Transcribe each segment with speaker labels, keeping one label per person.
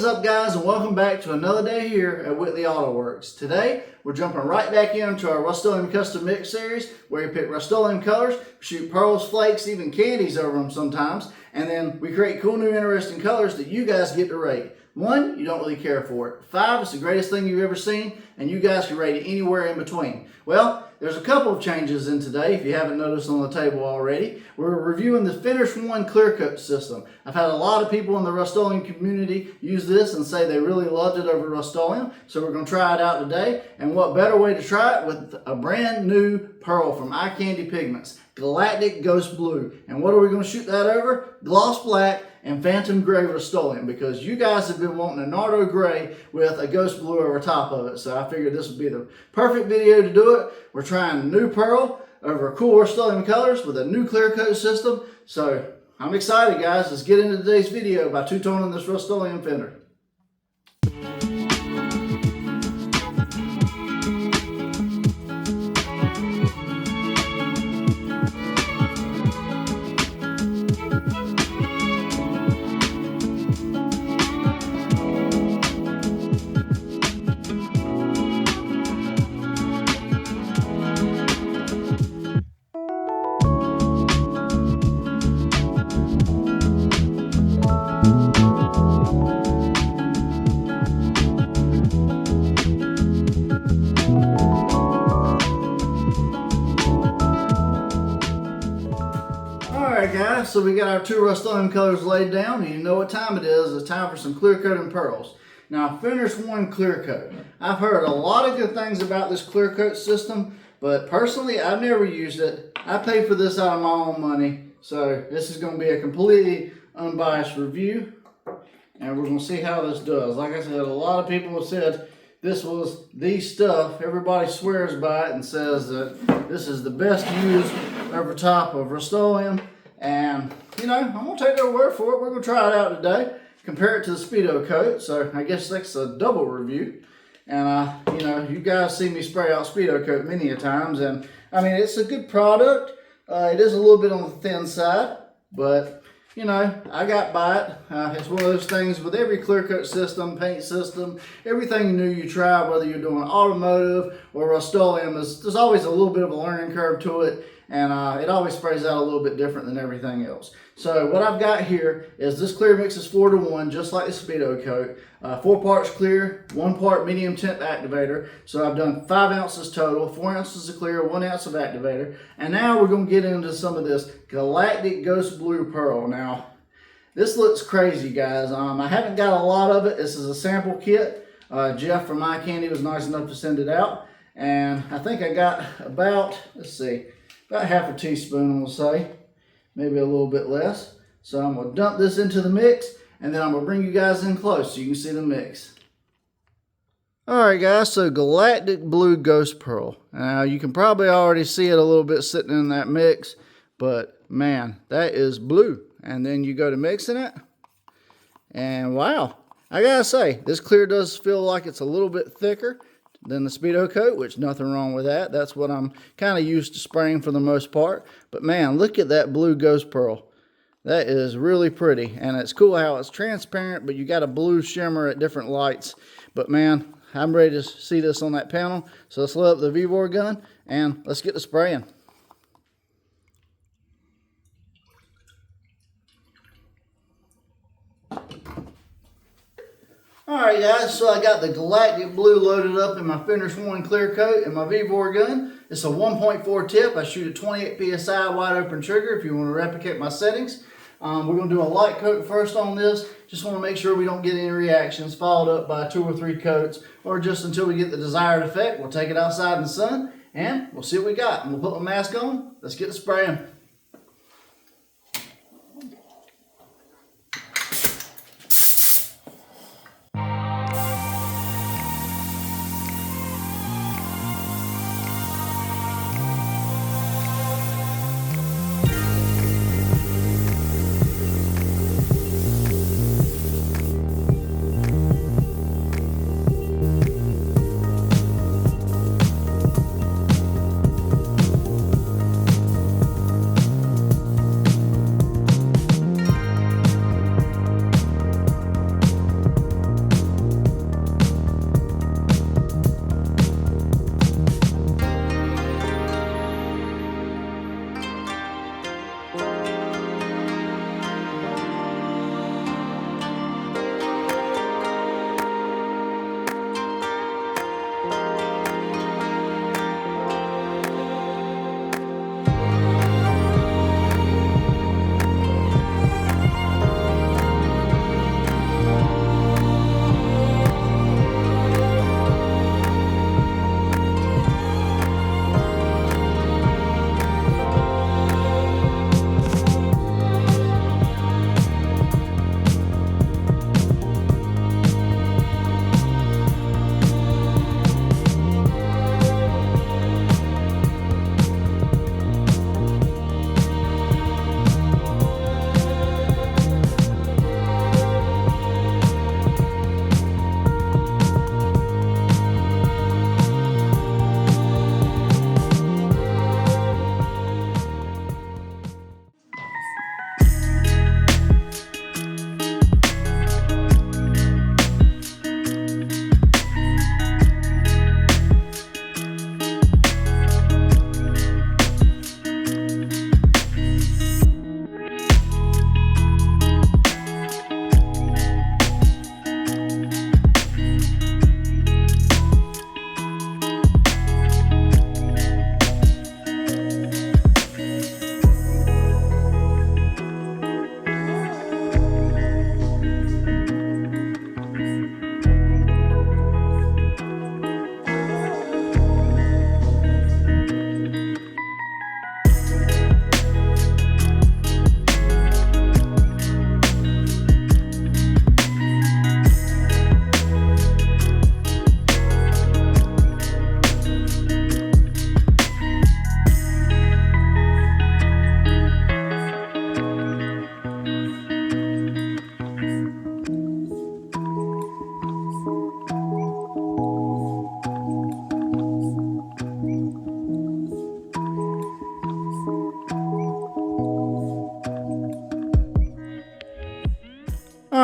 Speaker 1: What is up, guys, and welcome back to another day here at Whitley Auto Works. Today we're jumping right back into our Rustoleum Custom Mix series where we pick Rustoleum colors, shoot pearls, flakes, even candies over them sometimes, and then we create cool new interesting colors that you guys get to rate. 1, you don't really care for it. 5, it's the greatest thing you've ever seen, and you guys can rate it anywhere in between. Well, there's a couple of changes in today, if you haven't noticed on the table already. We're reviewing the Finish 1 clear coat system. I've had a lot of people in the Rustoleum community use this and say they really loved it over Rustoleum, so we're going to try it out today. And what better way to try it with a brand new pearl from Eye Candy Pigments, Galactic Ghost Blue. And what are we going to shoot that over? Gloss Black and Phantom Gray Rustoleum, because you guys have been wanting a Nardo Gray with a Ghost Blue over top of it. So I figured this would be the perfect video to do it. We're trying a new pearl over cool Rustoleum colors with a new clear coat system. So I'm excited, guys. Let's get into today's video by two-toning this Rustoleum fender. Alright, guys, so we got our two Rustoleum colors laid down, and you know what time it is. It's time for some clear coat and pearls. Now, Finish 1 clear coat. I've heard a lot of good things about this clear coat system, but personally, I've never used it. I paid for this out of my own money, so this is going to be a completely unbiased review, and we're going to see how this does. Like I said, a lot of people have said this was the stuff. Everybody swears by it and says that this is the best used over top of Rustoleum. And, you know, I'm going to take their word for it. We're going to try it out today. Compare it to the Speedo coat. So I guess that's a double review. And, you know, you guys see me spray out Speedo coat many a times. And, I mean, it's a good product. It is a little bit on the thin side. But, you know, I got by it. It's one of those things with every clear coat system, paint system, everything new you try, whether you're doing automotive or Rustoleum, there's always a little bit of a learning curve to it. And it always sprays out a little bit different than everything else. So what I've got here is this clear mix is 4-to-1, just like the Speedo coat. 4 parts clear, 1 part medium tint activator. So I've done 5 ounces total, 4 ounces of clear, 1 ounce of activator. And now we're going to get into some of this Galactic Ghost Blue Pearl. Now, this looks crazy, guys. I haven't got a lot of it. This is a sample kit. Jeff from Eye Candy was nice enough to send it out. And I think I got about, let's see, about half a teaspoon, we'll say, maybe a little bit less. So I'm going to dump this into the mix, and then I'm going to bring you guys in close so you can see the mix. Alright, guys, so Galactic Blue Ghost Pearl. Now you can probably already see it a little bit sitting in that mix, but man, that is blue. And then you go to mixing it, and wow, I gotta say, this clear does feel like it's a little bit thicker than the Speedo coat, which nothing wrong with that. That's what I'm kind of used to spraying for the most part. But man, look at that blue Ghost Pearl. That is really pretty, and it's cool how it's transparent, but you got a blue shimmer at different lights. But man, I'm ready to see this on that panel. So let's load up the V-bore gun and let's get to spraying. Alright, guys, so I got the Galactic Blue loaded up in my Finish 1 clear coat and my V-bore gun. It's a 1.4 tip. I shoot a 28 PSI wide open trigger if you want to replicate my settings. We're going to do a light coat first on this. Just want to make sure we don't get any reactions, followed up by 2 or 3 coats, or just until we get the desired effect. We'll take it outside in the sun and we'll see what we got. And we'll put my mask on. Let's get to spraying.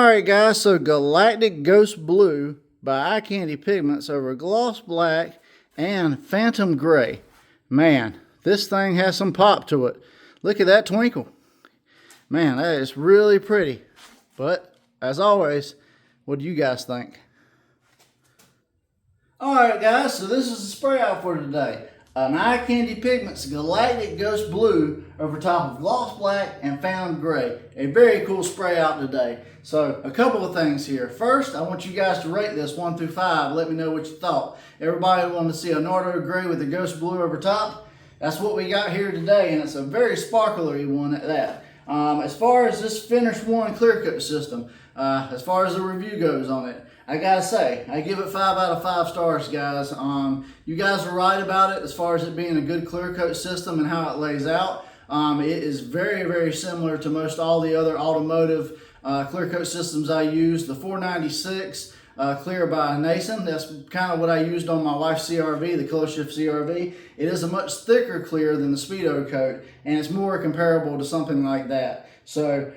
Speaker 1: Alright guys, so Galactic Ghost Blue by Eye Candy Pigments over Gloss Black and Phantom Gray. Man, this thing has some pop to it. Look at that twinkle. Man, that is really pretty. But, as always, what do you guys think? Alright guys, so this is the spray out for today. An Eye Candy Pigments Galactic Ghost Blue over top of Gloss Black and Phantom Gray. A very cool spray out today. So, a couple of things here. First, I want you guys to rate this 1 through 5. Let me know what you thought. Everybody wanted to see a Nardo Gray with a Ghost Blue over top. That's what we got here today, and it's a very sparklery one at that. As far as this Finish One clear coat system, as far as the review goes on it, I gotta say, I give it 5 out of 5 stars, guys. You guys are right about it as far as it being a good clear coat system and how it lays out. It is very, very similar to most all the other automotive clear coat systems I use. The 496 Clear by Nason, that's kind of what I used on my wife's CRV, the Color Shift CRV. It is a much thicker clear than the Speedo coat, and it's more comparable to something like that. So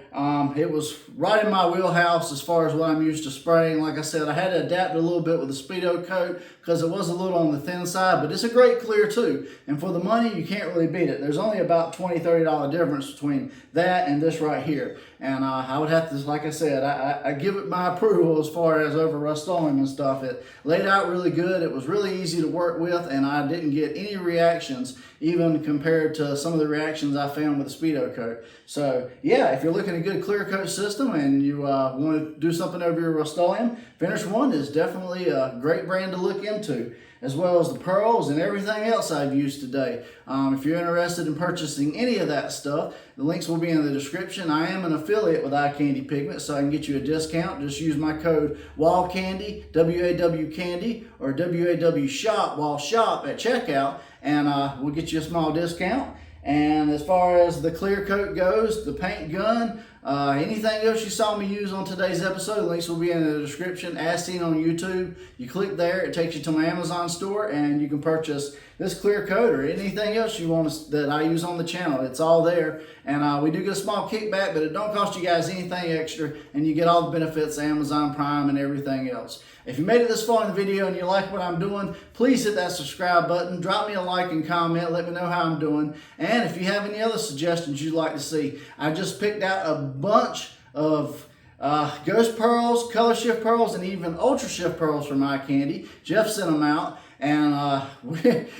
Speaker 1: it was right in my wheelhouse as far as what I'm used to spraying. Like I said, I had to adapt a little bit with the Speedo coat because it was a little on the thin side, but it's a great clear too. And for the money, you can't really beat it. There's only about $20, $30 difference between that and this right here. And I would have to, like I said, I give it my approval as far as over Rustoleum and stuff. It laid out really good. It was really easy to work with, and I didn't get any reactions, even compared to some of the reactions I found with the Speedo coat. So yeah, if you're looking at a good clear coat system and you want to do something over your Rustoleum, Finish One is definitely a great brand to look into, as well as the pearls and everything else I've used today. If you're interested in purchasing any of that stuff, the links will be in the description. I am an affiliate with Eye Candy Pigments, so I can get you a discount. Just use my code WAWCANDY, W-A-W Candy, or W-A-W Shop, WAW Shop at checkout, and we'll get you a small discount. And as far as the clear coat goes, the paint gun, anything else you saw me use on today's episode, links will be in the description. As seen on YouTube, you click there, it takes you to my Amazon store, and you can purchase this clear coat or anything else you want that I use on the channel. It's all there, and we do get a small kickback, but it don't cost you guys anything extra, and you get all the benefits of Amazon Prime and everything else. If you made it this far in the video and you like what I'm doing, please hit that subscribe button. Drop me a like and comment. Let me know how I'm doing. And if you have any other suggestions you'd like to see, I just picked out a bunch of Ghost Pearls, Color Shift Pearls, and even Ultra Shift Pearls from Eye Candy. Jeff sent them out. And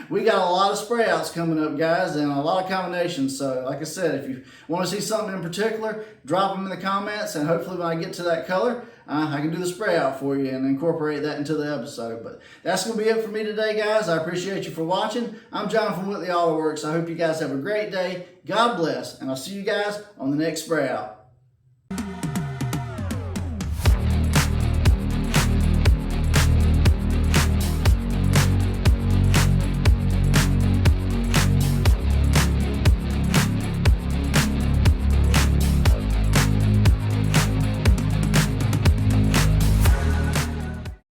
Speaker 1: we got a lot of spray outs coming up, guys, and a lot of combinations. So like I said, if you want to see something in particular, drop them in the comments, and hopefully when I get to that color, I can do the spray out for you and incorporate that into the episode. But that's going to be it for me today, guys. I appreciate you for watching. I'm John from Whitley Auto Works. I hope you guys have a great day. God bless, and I'll see you guys on the next spray out.